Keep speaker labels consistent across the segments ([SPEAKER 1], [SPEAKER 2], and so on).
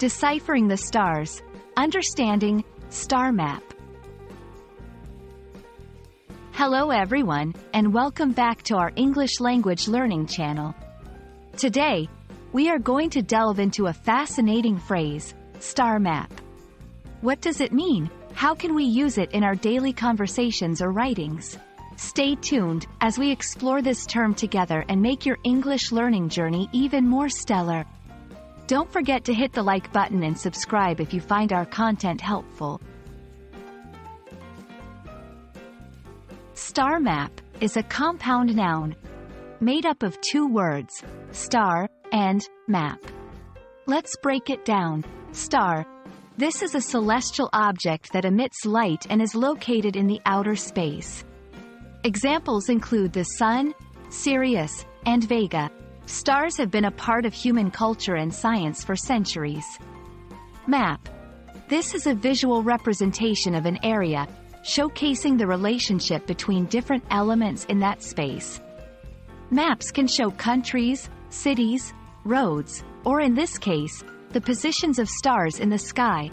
[SPEAKER 1] Deciphering the Stars. Understanding Star Map. Hello everyone, and welcome back to our English language learning channel. Today, we are going to delve into a fascinating phrase, star map. What does it mean? How can we use it in our daily conversations or writings? Stay tuned as we explore this term together and make your English learning journey even more stellar. Don't forget to hit the like button and subscribe if you find our content helpful. Star map is a compound noun made up of two words, star and map. Let's break it down. Star. This is a celestial object that emits light and is located in the outer space. Examples include the Sun, Sirius, and Vega. Stars have been a part of human culture and science for centuries. Map. This is a visual representation of an area, showcasing the relationship between different elements in that space. Maps can show countries, cities, roads, or in this case, the positions of stars in the sky.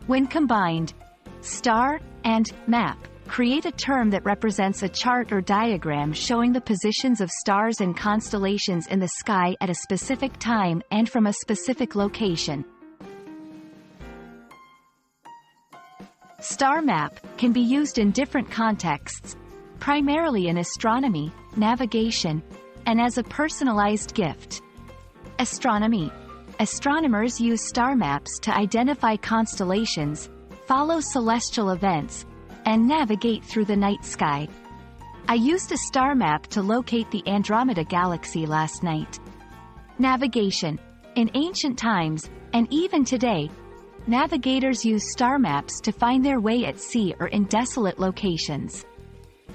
[SPEAKER 1] When combined, star and map create a term that represents a chart or diagram showing the positions of stars and constellations in the sky at a specific time and from a specific location. Star map can be used in different contexts, primarily in astronomy, navigation, and as a personalized gift. Astronomy. Astronomers use star maps to identify constellations, follow celestial events, and navigate through the night sky. I used a star map to locate the Andromeda galaxy last night. Navigation. In ancient times, and even today, navigators use star maps to find their way at sea or in desolate locations.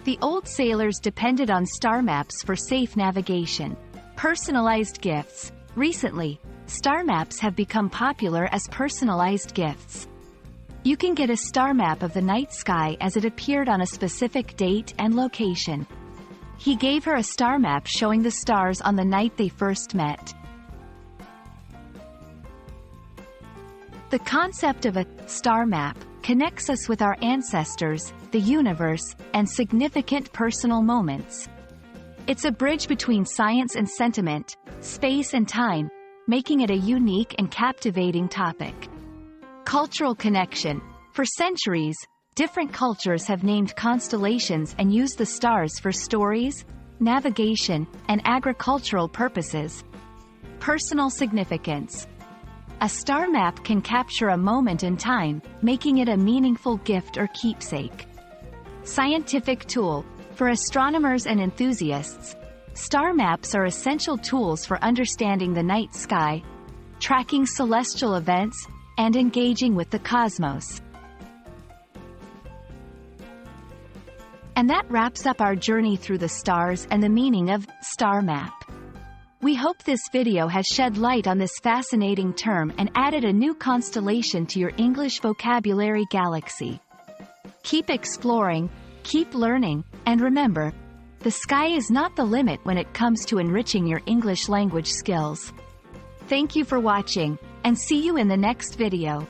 [SPEAKER 1] The old sailors depended on star maps for safe navigation. Personalized gifts. Recently, star maps have become popular as personalized gifts. You can get a star map of the night sky as it appeared on a specific date and location. He gave her a star map showing the stars on the night they first met. The concept of a star map connects us with our ancestors, the universe, and significant personal moments. It's a bridge between science and sentiment, space and time, making it a unique and captivating topic. Cultural connection. For centuries, different cultures have named constellations and used the stars for stories, navigation, and agricultural purposes. Personal significance. A star map can capture a moment in time, making it a meaningful gift or keepsake. Scientific tool. For astronomers and enthusiasts, star maps are essential tools for understanding the night sky, tracking celestial events, and engaging with the cosmos. And that wraps up our journey through the stars and the meaning of star map. We hope this video has shed light on this fascinating term and added a new constellation to your English vocabulary galaxy. Keep exploring, keep learning, and remember, the sky is not the limit when it comes to enriching your English language skills. Thank you for watching, and see you in the next video.